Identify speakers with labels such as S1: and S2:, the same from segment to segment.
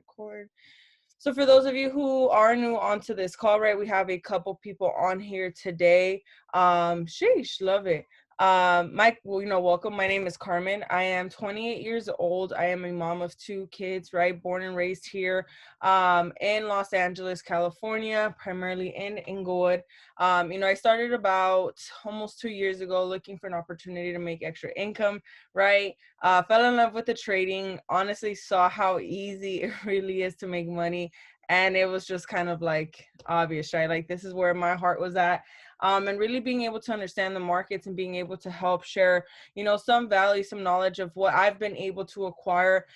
S1: record. So for those of you who are new onto this call, right, we have a couple people on here today. Sheesh, love it. Mike, well, welcome. My name is Carmen. I am 28 years old. I am a mom of two kids, right, born and raised here in Los Angeles, California, primarily in Inglewood. I started about almost 2 years ago looking for an opportunity to make extra income, right? Fell in love with the trading, honestly saw how easy it really is to make money. And it was just kind of like obvious, right? Like this is where my heart was at. And really being able to understand the markets and being able to help share, some value, some knowledge of what I've been able to acquire,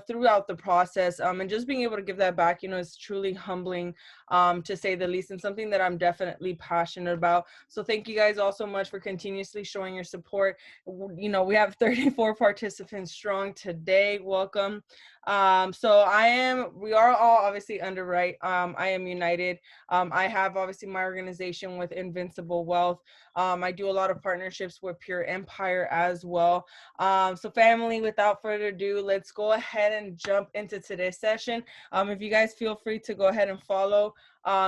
S1: throughout the process. And just being able to give that back, is truly humbling, to say the least, and something that I'm definitely passionate about. So thank you guys all so much for continuously showing your support. We have 34 participants strong today. Welcome. We are all obviously underwrite. I am United. I have obviously my organization with Invincible Wealth. I do a lot of partnerships with Pure Empire as well. So family, without further ado, let's go ahead and jump into today's session. If you guys feel free to go ahead and follow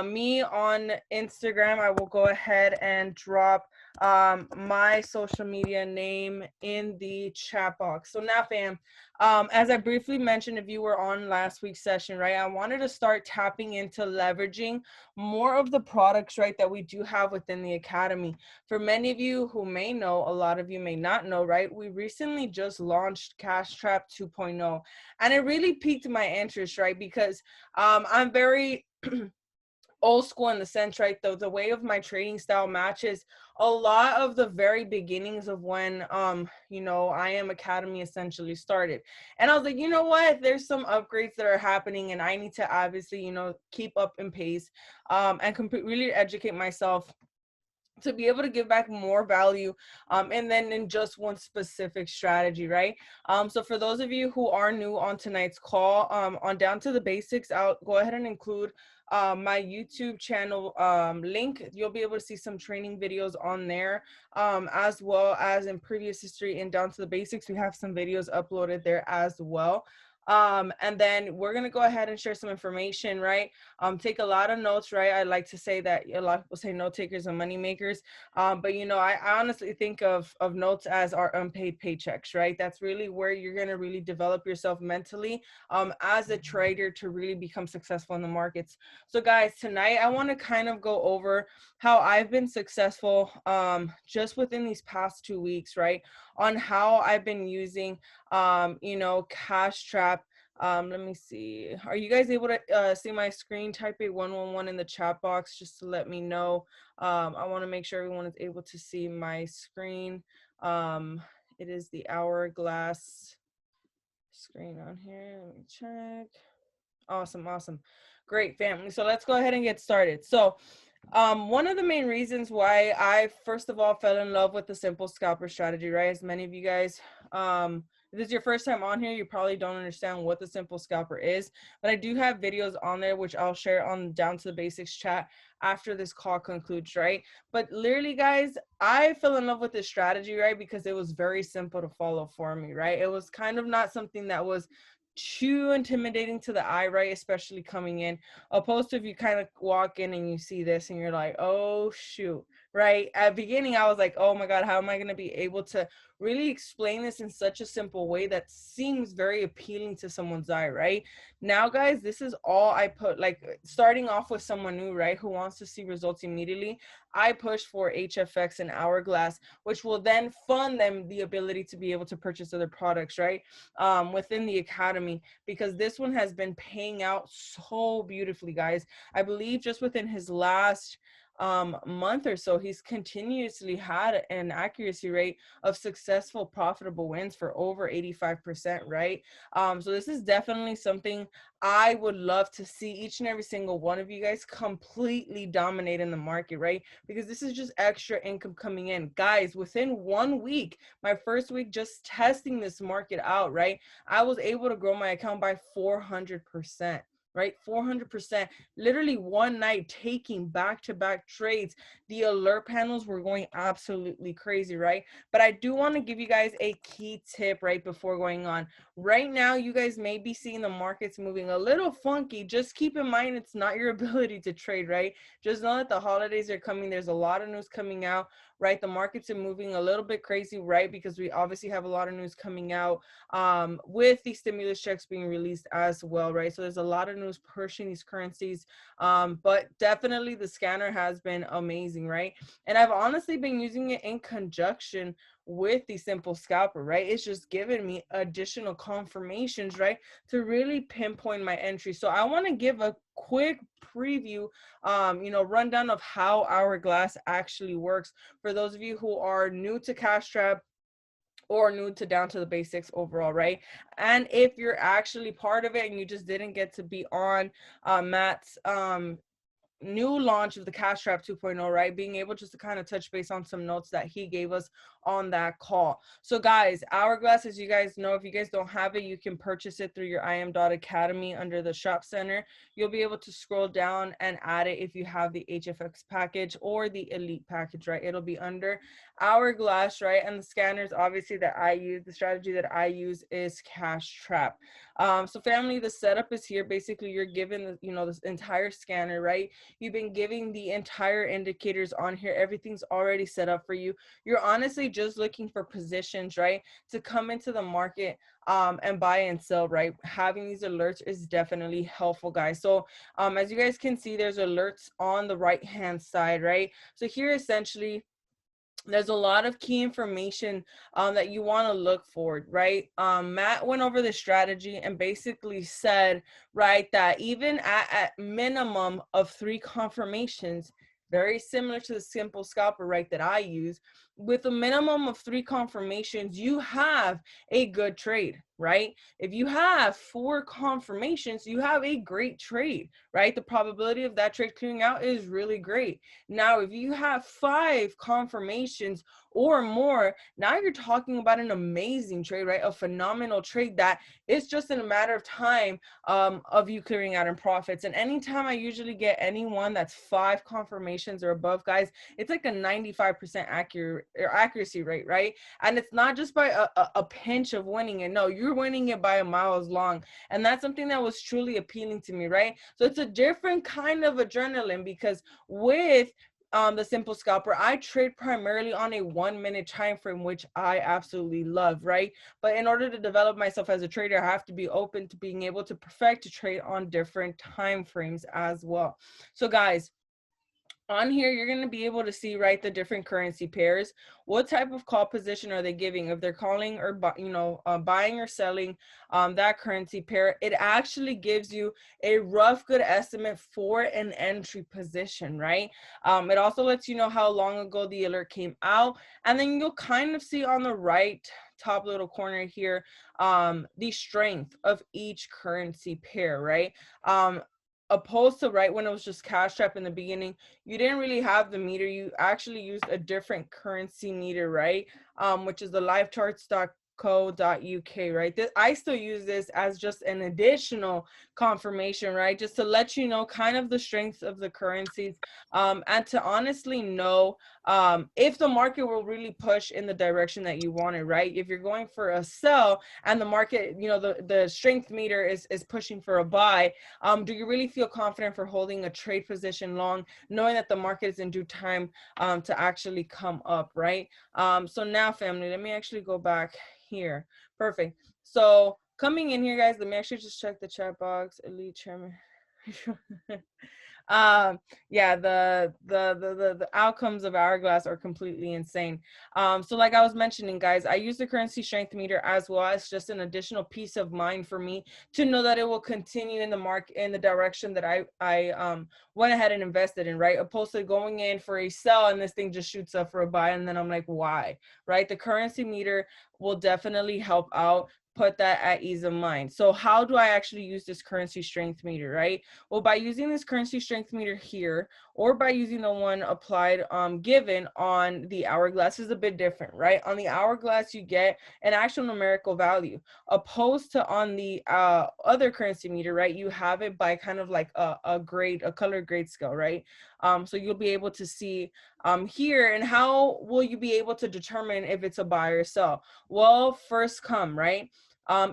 S1: me on Instagram, I will go ahead and drop my social media name in the chat box. So now fam, as I briefly mentioned, if you were on last week's session, right, I wanted to start tapping into leveraging more of the products, right, that we do have within the academy. For many of you who may know, a lot of you may not know, right, we recently just launched Cash Trap 2.0, and it really piqued my interest, right, because I'm very old school in the sense, right, the way of my trading style matches a lot of the very beginnings of when I Am Academy essentially started. And I was like, you know what, there's some upgrades that are happening and I need to obviously keep up in pace, and really educate myself to be able to give back more value, and then in just one specific strategy, right? So for those of you who are new on tonight's call, on Down to the Basics, I'll go ahead and include my YouTube channel link. You'll be able to see some training videos on there, as well as in previous history in Down to the Basics. We have some videos uploaded there as well. And then we're going to go ahead and share some information, right? Take a lot of notes, right? I like to say that a lot of people say note takers and money makers. But I honestly think of notes as our unpaid paychecks, right? That's really where you're going to really develop yourself mentally, as a trader to really become successful in the markets. So guys, tonight I want to kind of go over how I've been successful, just within these past 2 weeks, right? On how I've been using, Cash Trap. Let me see. Are you guys able to see my screen? Type a 111 in the chat box just to let me know. I want to make sure everyone is able to see my screen. It is the hourglass screen on here. Let me check. Awesome. Great, family. So let's go ahead and get started. So one of the main reasons why I first of all fell in love with the simple scalper strategy, right? As many of you guys, if this is your first time on here, you probably don't understand what the simple scalper is, but I do have videos on there, which I'll share on Down to the Basics chat after this call concludes, right? But literally guys, I fell in love with this strategy, right? Because it was very simple to follow for me, right? It was kind of not something that was too intimidating to the eye, right? Especially coming in, opposed to if you kind of walk in and you see this and you're like, oh shoot, right? At the beginning I was like, oh my god, how am I going to be able to really explain this in such a simple way that seems very appealing to someone's eye, right? Now guys, this is all I put, like starting off with someone new, right, who wants to see results immediately. I push for HFX and Hourglass, which will then fund them the ability to be able to purchase other products, right, within the academy, because this one has been paying out so beautifully, guys. I believe just within his last month or so, he's continuously had an accuracy rate of successful profitable wins for over 85%, right? So this is definitely something I would love to see each and every single one of you guys completely dominate in the market, right? Because this is just extra income coming in. Guys, within 1 week, my first week just testing this market out, right, I was able to grow my account by 400%. right? 400%, literally one night taking back-to-back trades. The alert panels were going absolutely crazy, right? But I do want to give you guys a key tip right before going on. Right now, you guys may be seeing the markets moving a little funky. Just keep in mind, it's not your ability to trade, right? Just know that the holidays are coming. There's a lot of news coming out, right? The markets are moving a little bit crazy, right? Because we obviously have a lot of news coming out with the stimulus checks being released as well, right? So there's a lot of news pushing these currencies, but definitely the scanner has been amazing, right? And I've honestly been using it in conjunction with the simple scalper, right? It's just given me additional confirmations, right, to really pinpoint my entry. So I want to give a quick preview, rundown of how Hourglass actually works for those of you who are new to Cash Trap or new to Down to the Basics overall, right? And if you're actually part of it and you just didn't get to be on Matt's new launch of the Cash Trap 2.0, right? Being able just to kind of touch base on some notes that he gave us on that call. So guys, Hourglass, as you guys know, if you guys don't have it, you can purchase it through your im.academy under the shop center. You'll be able to scroll down and add it if you have the HFX package or the elite package, right? It'll be under Hourglass, right? And the scanners obviously that I use, the strategy that I use is Cash Trap. So family, the setup is here. Basically, you're given, this entire scanner, right? You've been giving the entire indicators on here. Everything's already set up for you. You're honestly just looking for positions, right, to come into the market and buy and sell, right? Having these alerts is definitely helpful, guys. So as you guys can see, there's alerts on the right hand side, right? So here essentially there's a lot of key information that you want to look for, right? Matt went over the strategy and basically said, right, that even at minimum of 3 confirmations, very similar to the simple scalper, right, that I use, with a minimum of 3 confirmations, you have a good trade, right? If you have 4 confirmations, you have a great trade, right? The probability of that trade clearing out is really great. Now, if you have 5 confirmations or more, now you're talking about an amazing trade, right? A phenomenal trade that it's just in a matter of time of you clearing out in profits. And anytime I usually get anyone that's 5 confirmations or above, guys, it's like a 95% accuracy rate, right? And it's not just by a pinch of winning it. No, you're winning it by a miles long. And that's something that was truly appealing to me, right? So it's a different kind of adrenaline because with the simple scalper, I trade primarily on a 1-minute time frame, which I absolutely love, right? But in order to develop myself as a trader, I have to be open to being able to perfect to trade on different time frames as well. So guys, on here, you're going to be able to see, right, the different currency pairs. What type of call position are they giving? If they're calling or, buying or selling that currency pair, it actually gives you a rough, good estimate for an entry position, right? It also lets you know how long ago the alert came out. And then you'll kind of see on the right top little corner here, the strength of each currency pair, right? Opposed to right when it was just Cash Trap in the beginning, you didn't really have the meter. You actually used a different currency meter, right? Which is the livecharts.co.uk, right? I still use this as just an additional confirmation, right? Just to let you know kind of the strengths of the currencies, and to honestly know if the market will really push in the direction that you want it, right? If you're going for a sell and the market, the strength meter is pushing for a buy, do you really feel confident for holding a trade position long, knowing that the market is in due time to actually come up, right? So now, family, let me actually go back here. Perfect. So coming in here, guys, let me actually just check the chat box. Elite chairman. Yeah, the outcomes of Hourglass are completely insane. So like I was mentioning, guys, I use the currency strength meter as well as just an additional peace of mind for me to know that it will continue in the market in the direction that I went ahead and invested in, right? Opposed to going in for a sell and this thing just shoots up for a buy and then I'm like, why, right? The currency meter will definitely help out, put that at ease of mind. So how do I actually use this currency strength meter, right? Well, by using this currency strength strength meter here or by using the one applied given on the hourglass is a bit different, right? On the hourglass, you get an actual numerical value, opposed to on the other currency meter, right? You have it by kind of like a color grade scale, right? So you'll be able to see here. And how will you be able to determine if it's a buy or sell? Well, first come, right?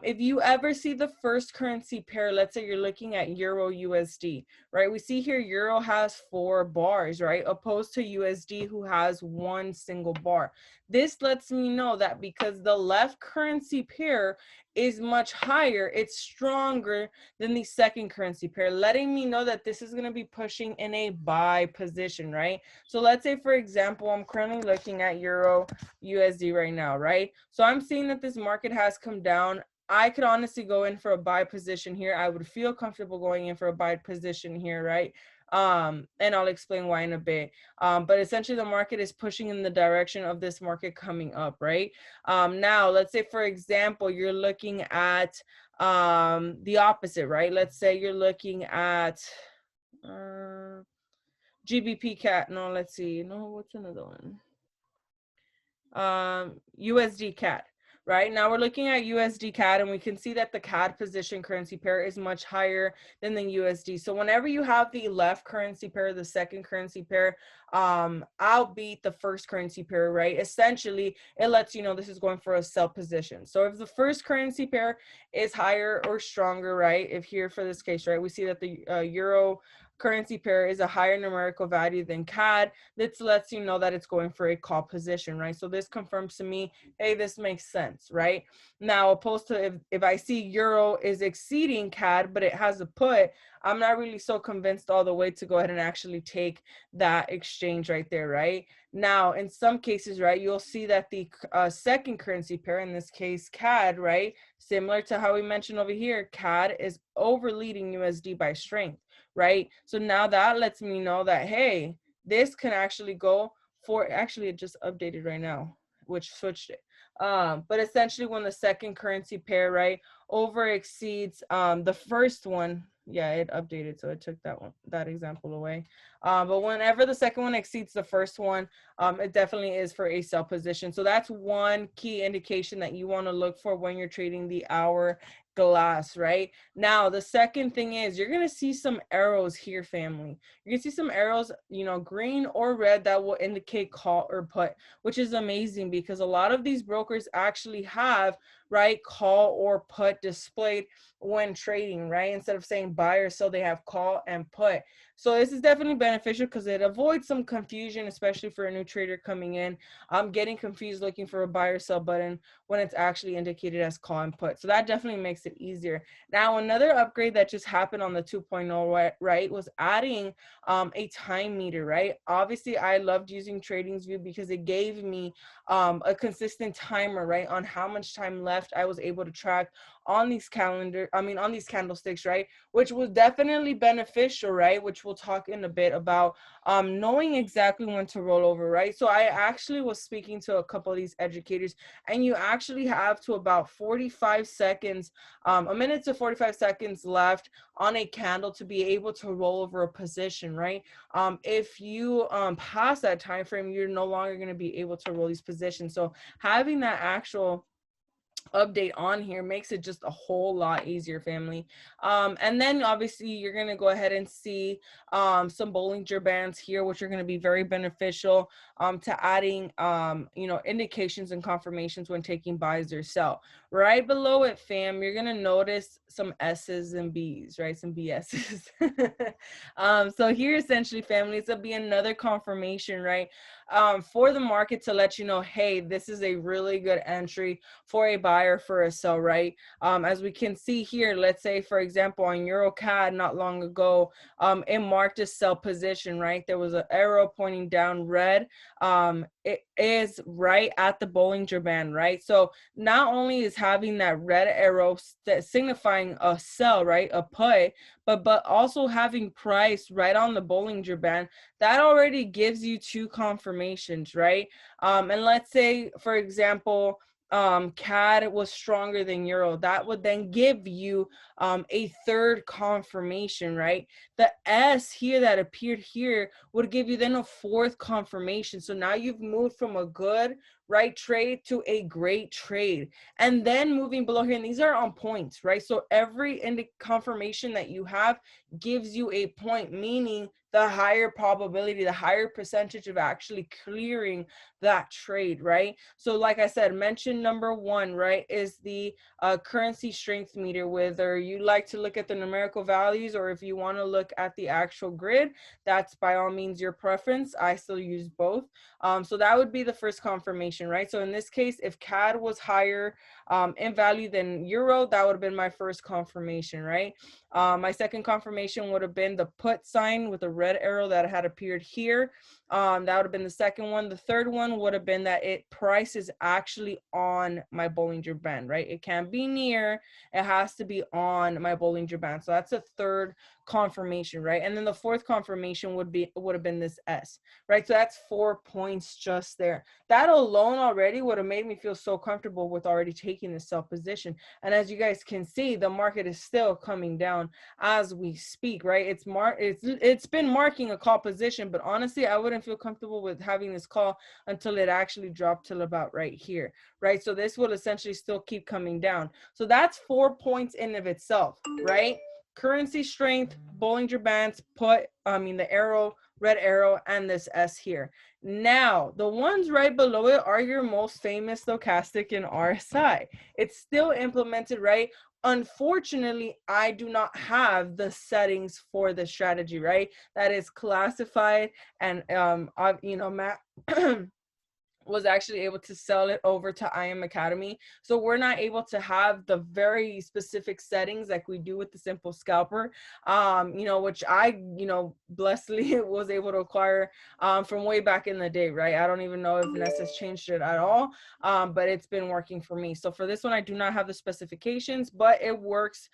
S1: If you ever see the first currency pair, let's say you're looking at Euro USD, right? We see here Euro has 4 bars, right? Opposed to USD who has 1 single bar. This lets me know that because the left currency pair is much higher, it's stronger than the second currency pair, letting me know that this is going to be pushing in a buy position, right? So let's say, for example, I'm currently looking at Euro USD right now, right? So I'm seeing that this market has come down. I could honestly go in for a buy position here. I would feel comfortable going in for a buy position here, right? And I'll explain why in a bit. But essentially the market is pushing in the direction of this market coming up, right? Now, let's say, for example, you're looking at the opposite, right? Let's say you're looking at GBP cat. No, let's see. No, what's another one? USD CAD. Right now we're looking at USD CAD, and we can see that the CAD position currency pair is much higher than the USD. So whenever you have the left currency pair, the second currency pair outbeat the first currency pair, right? Essentially, it lets you know this is going for a sell position. So if the first currency pair is higher or stronger, right? If here for this case, right, we see that the Euro currency pair is a higher numerical value than CAD, this lets you know that it's going for a call position, right? So this confirms to me, hey, this makes sense, right? Now, opposed to if I see Euro is exceeding CAD, but it has a put, I'm not really so convinced all the way to go ahead and actually take that exchange right there, right? Now, in some cases, right, you'll see that the second currency pair, in this case, CAD, right, similar to how we mentioned over here, CAD is overleading USD by strength, right? So now that lets me know that, hey, this can actually go for, actually it just updated right now, which switched it. But essentially when the second currency pair, right, over exceeds the first one, yeah, it updated, so it took that example away. But whenever the second one exceeds the first one, it definitely is for a sell position. So that's one key indication that you want to look for when you're trading the hour glass, right? Now, the second thing is you're going to see some arrows here, family. You can see some arrows, you know, green or red, that will indicate call or put, which is amazing because a lot of these brokers actually have, right, call or put displayed when trading, right? Instead of saying buy or sell, they have call and put. So this is definitely beneficial because it avoids some confusion, especially for a new trader coming in. I'm getting confused looking for a buy or sell button when it's actually indicated as call and put. So that definitely makes it easier. Now, another upgrade that just happened on the 2.0, right, was adding a time meter, right? Obviously, I loved using TradingView because it gave me a consistent timer, right, on how much time left I was able to track on these on these candlesticks, right, which was definitely beneficial, right, which we'll talk in a bit about knowing exactly when to roll over, right? So I actually was speaking to a couple of these educators, and you actually have to about 45 seconds, a minute to 45 seconds left on a candle to be able to roll over a position, right? If you pass that time frame, you're no longer going to be able to roll these positions. So having that actual update on here makes it just a whole lot easier, family. And then obviously you're going to go ahead and see some Bollinger Bands here, which are going to be very beneficial to adding you know, indications and confirmations when taking buys or sell. Right below it, fam, you're going to notice some S's and B's, right? Some BS's. So here essentially, family, it's going to be another confirmation, right, for the market to let you know, hey, this is a really good entry for a buyer, for a sell, right? As we can see here, let's say, for example, on EuroCAD not long ago, it marked a sell position, right? There was an arrow pointing down red. It is right at the Bollinger Band, right? So not only is having that red arrow signifying a sell, right, a put, but also having price right on the Bollinger Band, that already gives you two confirmations, right? And let's say, for example, CAD was stronger than euro. That would then give you a third confirmation, right? The S here that appeared here would give you then a fourth confirmation. So now you've moved from a good, right, trade to a great trade. And then moving below here, and these are on points, right? So every confirmation that you have gives you a point, meaning the higher probability, the higher percentage of actually clearing that trade, right? So like I said, mention number one, right, is the currency strength meter. Whether you like to look at the numerical values or if you want to look at the actual grid, that's by all means your preference. I still use both. So that would be the first confirmation, right? So in this case, if CAD was higher in value than euro, that would have been my first confirmation, right? My second confirmation would have been the put sign with a red arrow that had appeared here. That would have been the second one. The third one would have been that price is actually on my Bollinger Band, right? It can't be near, it has to be on my Bollinger Band. So that's a third confirmation, right? And then the fourth confirmation would have been this S, right? So that's 4 points just there. That alone already would have made me feel so comfortable with already taking this sell position. And as you guys can see, the market is still coming down as we speak, right? It's been marking a call position, but honestly, I wouldn't feel comfortable with having this call until it actually dropped till about right here, right? So this will essentially still keep coming down. So that's 4 points in of itself, right? Currency strength, Bollinger Bands, the arrow, red arrow, and this S here. Now, the ones right below it are your most famous stochastic and RSI. It's still implemented, right? Unfortunately, I do not have the settings for the strategy, right? That is classified, and Matt was actually able to sell it over to IM Academy. So we're not able to have the very specific settings like we do with the simple scalper, which I, blessedly was able to acquire from way back in the day, right? I don't even know if Ness has changed it at all, but it's been working for me. So for this one, I do not have the specifications, but it works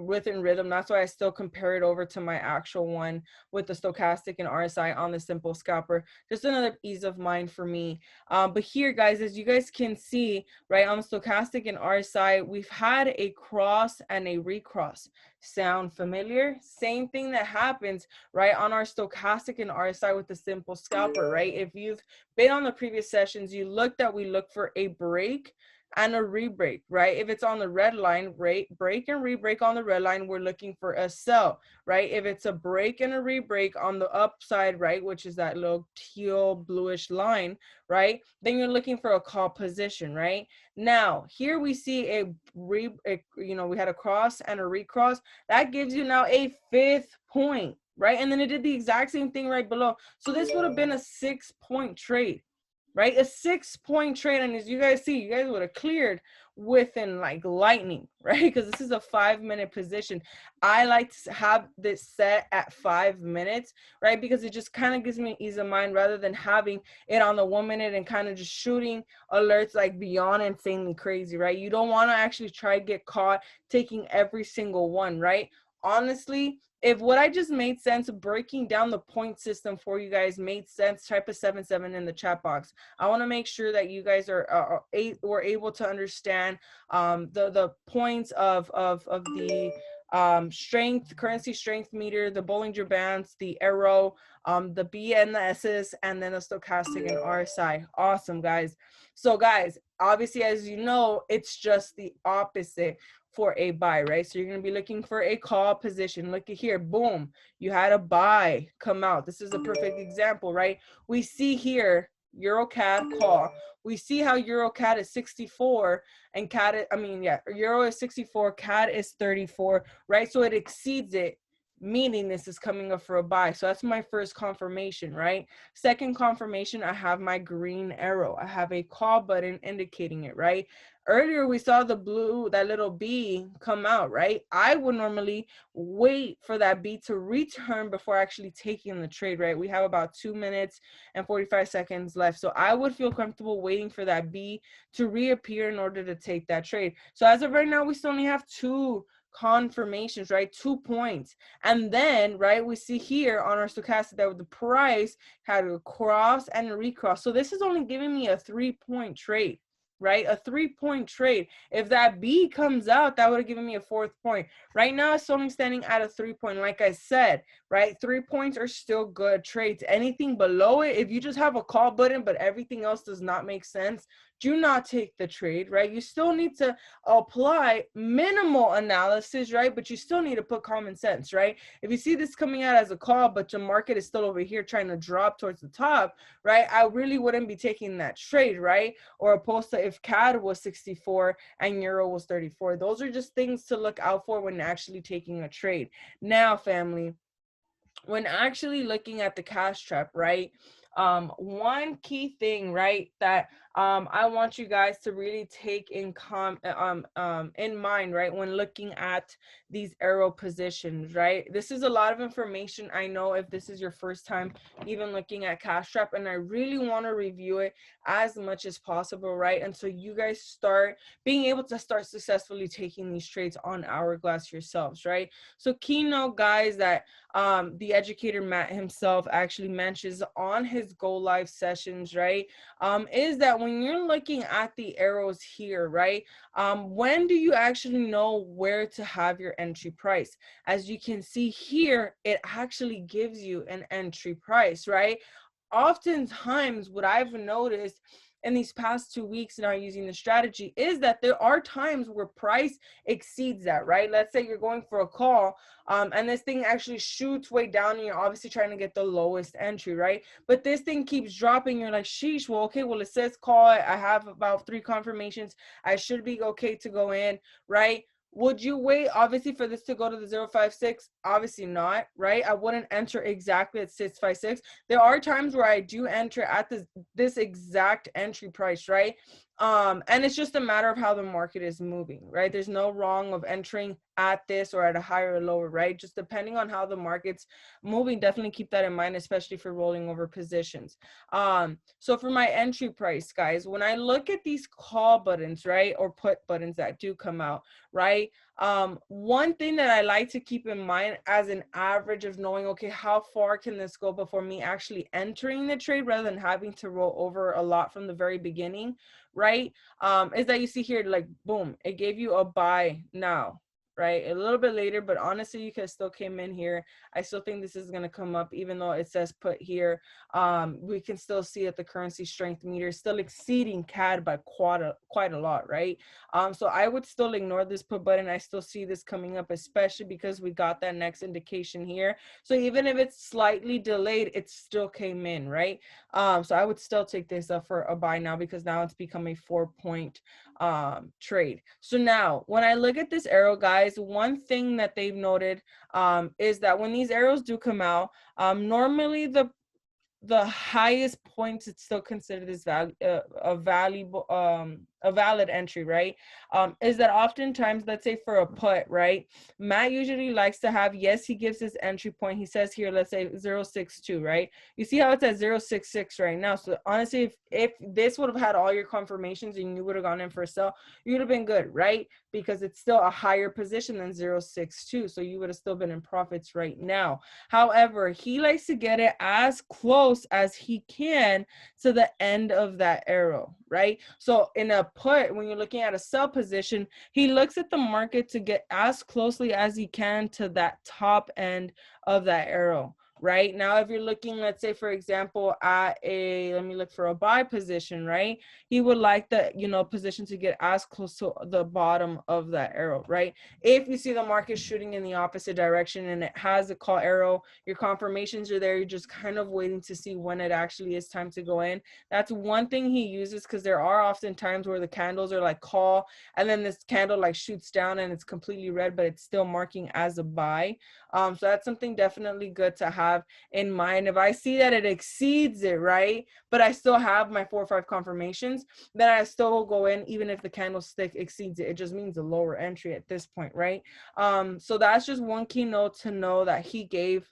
S1: within rhythm. That's why I still compare it over to my actual one with the stochastic and RSI on the simple scalper. Just another ease of mind for me. But here, guys, as you guys can see, right, on the stochastic and RSI, we've had a cross and a recross. Sound familiar? Same thing that happens, right, on our stochastic and RSI with the simple scalper, right? If you've been on the previous sessions, we look for a break and a re-break, right? If it's on the red line, right, break and re-break on the red line, we're looking for a sell, right? If it's a break and a re-break on the upside, right, which is that little teal bluish line, right, then you're looking for a call position, right? Now, here we see we had a cross and a recross. That gives you now a 5th point, right? And then it did the exact same thing right below. So this would have been a 6-point trade, right? A 6-point trade. And as you guys see, you guys would have cleared within like lightning, right? Because this is a 5-minute position. I like to have this set at 5 minutes, right? Because it just kind of gives me ease of mind rather than having it on the 1 minute and kind of just shooting alerts like beyond insanely crazy, right? You don't want to actually try to get caught taking every single one, right? Honestly, if what I just made sense, breaking down the point system for you guys made sense, type a 77 in the chat box. I want to make sure that you guys were able to understand the points of the strength, currency strength meter, the Bollinger Bands, the arrow, the B and the S's, and then the stochastic and RSI. Awesome, guys. So guys, obviously, as you know, it's just the opposite for a buy, right? So you're going to be looking for a call position. Look at here, boom, you had a buy come out. This is a perfect example, right? We see here EuroCAD call. We see how EuroCAD is 64 and Euro is 64, CAD is 34, right? So it exceeds it, meaning this is coming up for a buy. So that's my first confirmation, right? Second confirmation, I have my green arrow. I have a call button indicating it, right? Earlier, we saw the blue, that little B come out, right? I would normally wait for that B to return before actually taking the trade, right? We have about 2 minutes and 45 seconds left. So I would feel comfortable waiting for that B to reappear in order to take that trade. So as of right now, we still only have 2 confirmations, right? 2 points. And then, right, we see here on our stochastic that the price had a cross and a recross. So this is only giving me a 3-point trade. right? A 3-point trade. If that B comes out, that would have given me a 4th point. Right now, it's only standing at a 3-point. Like I said, right? 3 points are still good trades. Anything below it, if you just have a call button, but everything else does not make sense, do not take the trade, right? You still need to apply minimal analysis, right? But you still need to put common sense, right? If you see this coming out as a call, but the market is still over here trying to drop towards the top, right? I really wouldn't be taking that trade, right? Or opposed to if CAD was 64 and Euro was 34. Those are just things to look out for when actually taking a trade. Now, family, when actually looking at the cash trap, right? One key thing, right, that I want you guys to really take in mind, right, when looking at these arrow positions, right? This is a lot of information. I know if this is your first time even looking at cash trap, and I really want to review it as much as possible, right? And so you guys start being able to start successfully taking these trades on Hourglass yourselves, right? So keynote, guys, that the educator Matt himself actually mentions on his Go Live sessions, right? Is that when you're looking at the arrows here, right? When do you actually know where to have your entry price? As you can see here, it actually gives you an entry price, right? Oftentimes, what I've noticed in these past 2 weeks now using the strategy is that there are times where price exceeds that, right? Let's say you're going for a call, and this thing actually shoots way down and you're obviously trying to get the lowest entry, right? But this thing keeps dropping. You're like, sheesh, well, okay, well, it says call. I have about 3 confirmations. I should be okay to go in, right? Would you wait, obviously, for this to go to the 056? Obviously not, right? I wouldn't enter exactly at 656. There are times where I do enter at this exact entry price, right? And it's just a matter of how the market is moving, right? There's no wrong of entering at this or at a higher or lower, right? Just depending on how the market's moving, definitely keep that in mind, especially for rolling over positions. So for my entry price, guys, when I look at these call buttons, right, or put buttons that do come out, right? One thing that I like to keep in mind as an average of knowing, okay, how far can this go before me actually entering the trade rather than having to roll over a lot from the very beginning, right? Is that you see here, like, boom, it gave you a buy now, right? A little bit later, but honestly, you could still came in here. I still think this is going to come up, even though it says put here. We can still see that the currency strength meter is still exceeding CAD by quite a lot, right? So I would still ignore this put button. I still see this coming up, especially because we got that next indication here. So even if it's slightly delayed, it still came in, right? So I would still take this up for a buy now, because now it's become a 4-point trade. So now when I look at this arrow, guys, one thing that they've noted is that when these arrows do come out, normally the highest points, it's still considered as a valid entry, right? Is that oftentimes, let's say for a put, right, Matt usually likes to have, yes, he gives his entry point, he says here, let's say 062, right? You see how it's at 066 right now. So honestly, if this would have had all your confirmations and you would have gone in for a sell, you would have been good, right? Because it's still a higher position than 062, so you would have still been in profits right now. However, he likes to get it as close as he can to the end of that arrow, right? So in a put, when you're looking at a sell position, he looks at the market to get as closely as he can to that top end of that arrow. Right now, if you're looking, let's say, for example, at let me look for a buy position, right? He would like the, position to get as close to the bottom of that arrow, right? If you see the market shooting in the opposite direction and it has a call arrow, your confirmations are there, you're just kind of waiting to see when it actually is time to go in. That's one thing he uses, because there are often times where the candles are like call, and then this candle like shoots down and it's completely red, but it's still marking as a buy. So that's something definitely good to have in mind. If I see that it exceeds it, right, but I still have my 4 or 5 confirmations, then I still will go in even if the candlestick exceeds it. It just means a lower entry at this point, right? So that's just one keynote to know that he gave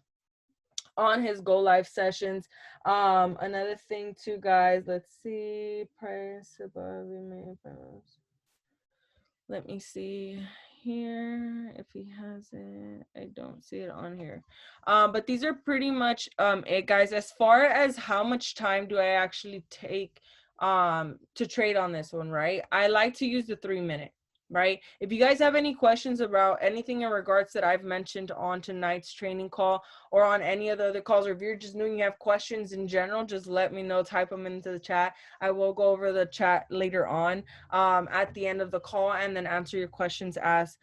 S1: on his Go Live sessions. Another thing too, guys, let's see, price above. Let me see here if he has it. I don't see it on here. But these are pretty much it, guys. As far as how much time do I actually take to trade on this one, right? I like to use the 3 minute, right? If you guys have any questions about anything in regards that I've mentioned on tonight's training call or on any of the other calls, or if you're just new and you have questions in general, just let me know, type them into the chat. I will go over the chat later on at the end of the call and then answer your questions as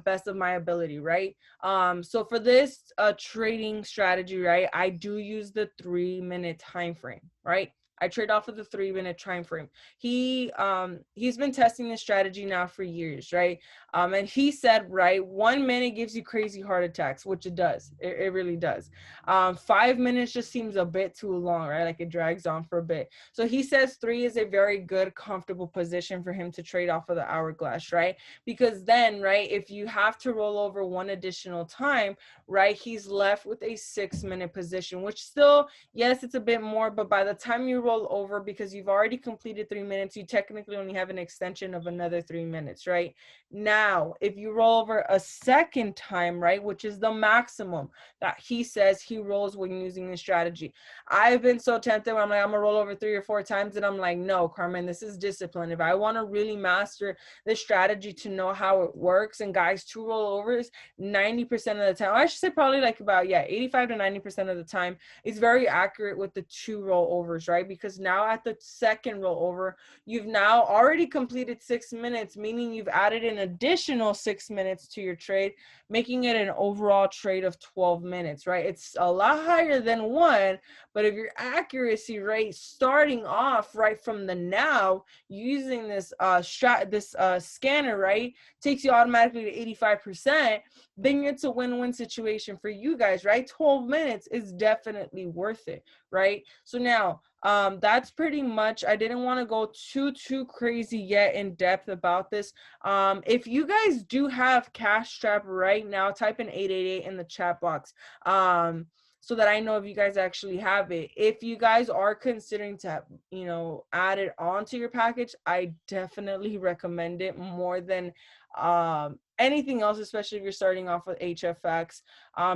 S1: best of my ability, right? So for this trading strategy, right, I do use the 3 minute time frame, right? I trade off of the 3 minute time frame. He's been testing this strategy now for years, right? And he said, right, 1 minute gives you crazy heart attacks, which it does. It really does. 5 minutes just seems a bit too long, right? Like it drags on for a bit. So he says 3 is a very good, comfortable position for him to trade off of the hourglass, right? Because then, right, if you have to roll over one additional time, right, he's left with a 6 minute position, which still, yes, it's a bit more, but by the time you roll over, because you've already completed 3 minutes, you technically only have an extension of another 3 minutes, right? Now, if you roll over a second time, right, which is the maximum that he says he rolls when using this strategy. I've been so tempted when I'm like, I'm gonna roll over 3 or 4 times, and I'm like, no, Carmen, this is discipline. If I want to really master this strategy to know how it works, and guys, 2 rollovers 90% of the time, I should say probably like about 85 to 90% of the time, it's very accurate with the 2 rollovers, right? Because now at the second rollover, you've now already completed 6 minutes, meaning you've added an additional 6 minutes to your trade, making it an overall trade of 12 minutes, right? It's a lot higher than 1, but if your accuracy rate starting off right from the now using this scanner, right, takes you automatically to 85%, then it's a win-win situation for you guys, right? 12 minutes is definitely worth it, right? So now that's pretty much, I didn't want to go too crazy yet in depth about this. If you guys do have cash trap right now, type in 888 in the chat box, so that I know if you guys actually have it. If you guys are considering to, add it onto your package, I definitely recommend it more than anything else, especially if you're starting off with HFX,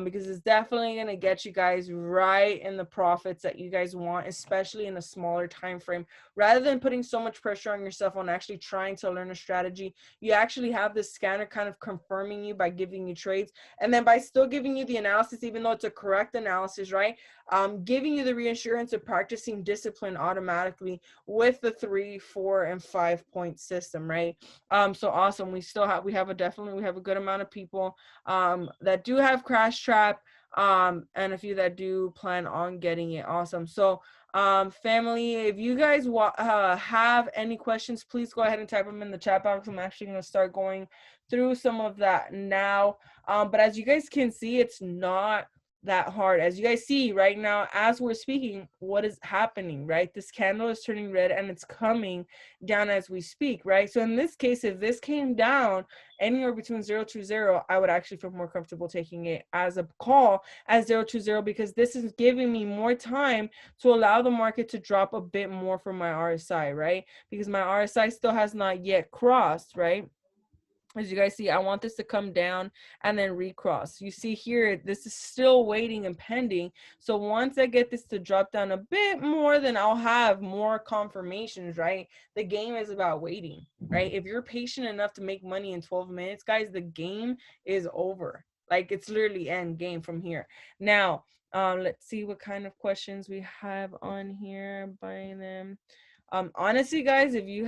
S1: because it's definitely going to get you guys right in the profits that you guys want, especially in a smaller time frame. Rather than putting so much pressure on yourself on actually trying to learn a strategy, you actually have this scanner kind of confirming you by giving you trades, and then by still giving you the analysis, even though it's a correct analysis, right? Giving you the reassurance of practicing discipline automatically with the 3, 4, and 5 point system, right? So awesome. We have a good amount of people that do have crash trap, and a few that do plan on getting it. Awesome. So family, if you guys have any questions, please go ahead and type them in the chat box. I'm actually going to start going through some of that now. But as you guys can see, it's not that hard. As you guys see right now, as we're speaking, what is happening, right? This candle is turning red and it's coming down as we speak, right? So in this case, if this came down anywhere between 0 to 0, I would actually feel more comfortable taking it as a call as 0 to 0, because this is giving me more time to allow the market to drop a bit more from my RSI, right? Because my RSI still has not yet crossed, right? As you guys see, I want this to come down and then recross. You see here, this is still waiting and pending. So once I get this to drop down a bit more, then I'll have more confirmations, right? The game is about waiting, right? If you're patient enough to make money in 12 minutes, guys, the game is over. Like, it's literally end game from here. Now, let's see what kind of questions we have on here. Buying them. Honestly, guys, if you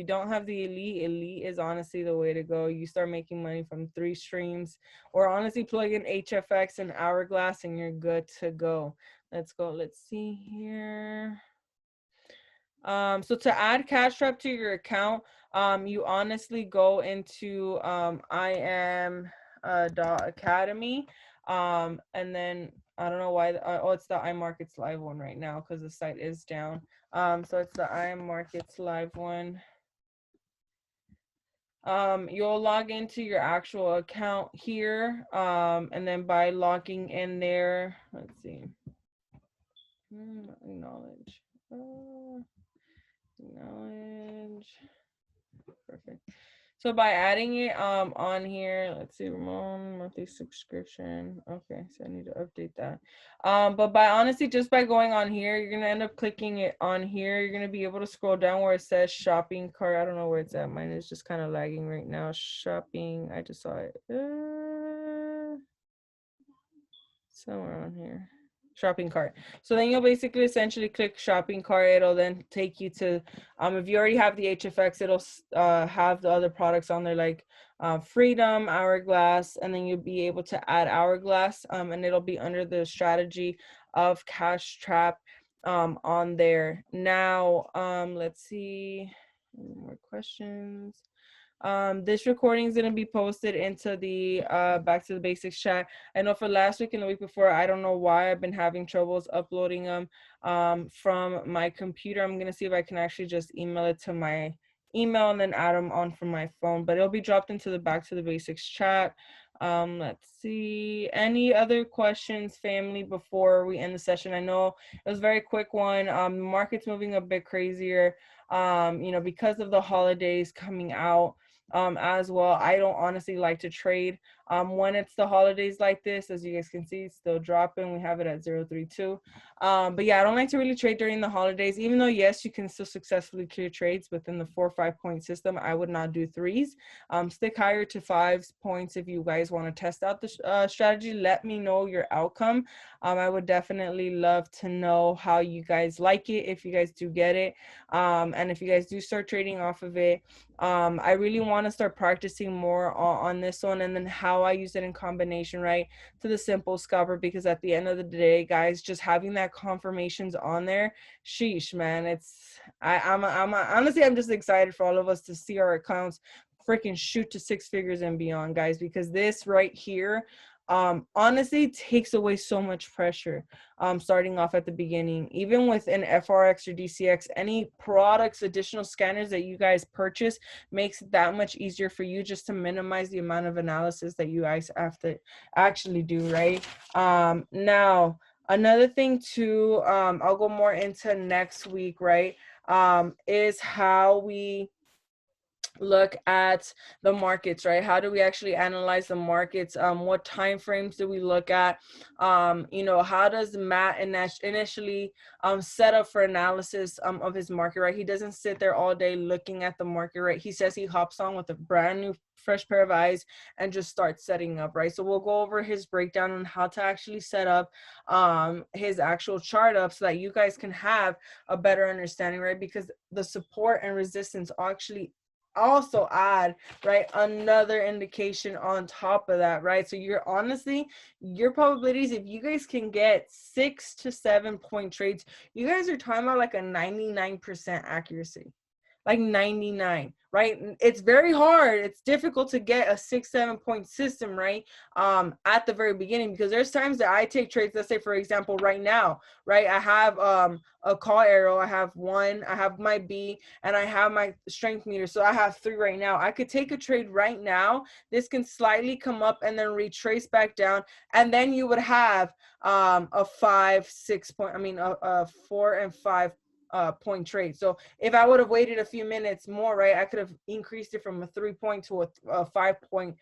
S1: don't have the elite is honestly the way to go. You start making money from 3 streams, or honestly plug in HFX and Hourglass and you're good to go. Let's go. Let's see here. So to add cash trap to your account, you honestly go into im.academy, and then I don't know why. It's the iMarkets live one right now because the site is down. So it's the iMarkets live one. You'll log into your actual account here, and then by logging in there, let's see. Acknowledge. Acknowledge. Perfect. So by adding it on here, let's see, Ramon monthly subscription. Okay, so I need to update that. But by honestly, just by going on here, you're gonna end up clicking it on here. You're gonna be able to scroll down where it says shopping cart. I don't know where it's at. Mine is just kind of lagging right now. Shopping. I just saw it. Somewhere on here, shopping cart. So then you'll basically essentially click shopping cart. It'll then take you to if you already have the HFX, it'll have the other products on there, like Freedom, Hourglass, and then you'll be able to add Hourglass, and it'll be under the strategy of Cash Trap on there. Now let's see, any more questions. This recording is going to be posted into the back to the basics chat. I know for last week and the week before, I don't know why I've been having troubles uploading them from my computer. I'm going to see if I can actually just email it to my email and then add them on from my phone, but it'll be dropped into the back to the basics chat. Let's see, any other questions, family, before we end the session? I know it was a very quick one. The market's moving a bit crazier, because of the holidays coming out. As well, I don't honestly like to trade when it's the holidays like this. As you guys can see, it's still dropping. We have it at 0.32. But yeah, I don't like to really trade during the holidays, even though yes, you can still successfully clear trades within the 4 or 5 point system. I would not do threes. Stick higher to 5 points if you guys want to test out the strategy. Let me know your outcome. I would definitely love to know how you guys like it, if you guys do get it, and if you guys do start trading off of it. I really want to start practicing more on this one, and then how I use it in combination, right, to the simple scalper, because at the end of the day, guys, just having that confirmations on there, sheesh, man, honestly, I'm just excited for all of us to see our accounts freaking shoot to 6 figures and beyond, guys, because this right here honestly takes away so much pressure starting off at the beginning. Even with an FRX or DCX, any products, additional scanners that you guys purchase makes it that much easier for you, just to minimize the amount of analysis that you guys have to actually do, right? Now another thing too, I'll go more into next week, right, is how we look at the markets, right? How do we actually analyze the markets? What time frames do we look at? How does Matt initially set up for analysis of his market, right? He doesn't sit there all day looking at the market, right? He says he hops on with a brand new fresh pair of eyes and just starts setting up, right? So we'll go over his breakdown on how to actually set up his actual chart up, so that you guys can have a better understanding, right? Because the support and resistance actually also add, right, another indication on top of that, right? So your probabilities, if you guys can get 6 to 7 point trades, you guys are talking about like a 99% accuracy, like 99, right? It's very hard. It's difficult to get a 6-7 point system, right? At the very beginning, because there's times that I take trades. Let's say, for example, right now, right, I have a call arrow, I have one, I have my B, and I have my strength meter. So I have 3 right now. I could take a trade right now. This can slightly come up and then retrace back down, and then you would have a 5-6 point, a 4 and 5 point trade. So if I would have waited a few minutes more, right, I could have increased it from a 3 point to a 5 point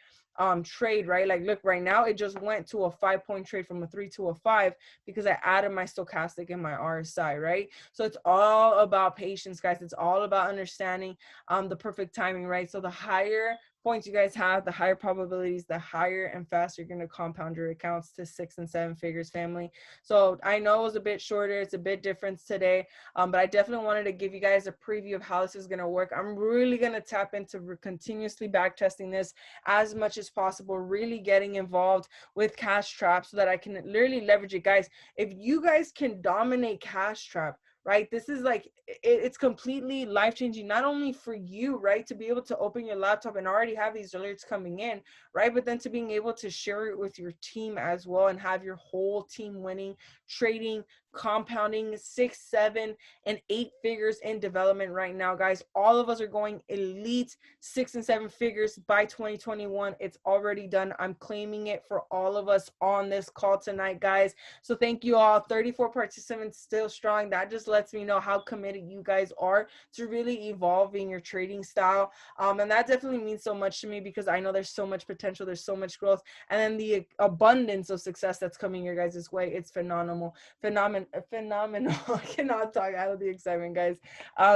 S1: trade, right? Like, look, right now it just went to a 5 point trade from a 3 to a 5 because I added my stochastic and my RSI, right? So it's all about patience, guys. It's all about understanding the perfect timing, right? So the higher points you guys have, the higher probabilities, the higher and faster you're going to compound your accounts to 6 and 7 figures, family. So I know it was a bit shorter, it's a bit different today, but I definitely wanted to give you guys a preview of how this is going to work. I'm really going to tap into continuously back testing this as much as possible, really getting involved with Cash Trap so that I can literally leverage it, guys. If you guys can dominate Cash Trap, right, this is like, it's completely life-changing, not only for you, right, to be able to open your laptop and already have these alerts coming in, right, but then to being able to share it with your team as well and have your whole team winning, trading, compounding 6, 7, and 8 figures in development right now, guys. All of us are going elite 6 and 7 figures by 2021. It's already done. I'm claiming it for all of us on this call tonight, guys. So thank you all. 34 participants still strong. That just lets me know how committed you guys are to really evolving your trading style. And that definitely means so much to me because I know there's so much potential, there's so much growth, and then the abundance of success that's coming your guys' way. It's phenomenal. Phenomenal. I cannot talk out of the excitement, guys.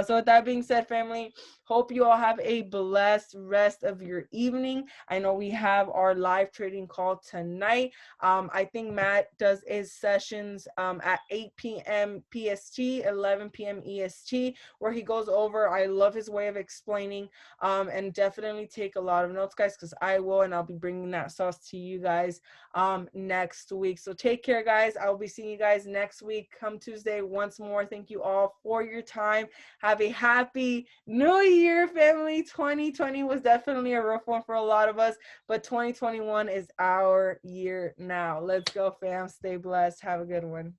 S1: So with that being said, family, hope you all have a blessed rest of your evening. I know we have our live trading call tonight. I think Matt does his sessions at 8 p.m. PST, 11 p.m. EST, where he goes over. I love his way of explaining, and definitely take a lot of notes, guys, because I will, and I'll be bringing that sauce to you guys next week. So take care, guys. I will be seeing you guys next week. Come Tuesday once more. Thank you all for your time. Have a happy new year, family. 2020 was definitely a rough one for a lot of us, but 2021 is our year now. Let's go, fam. Stay blessed. Have a good one.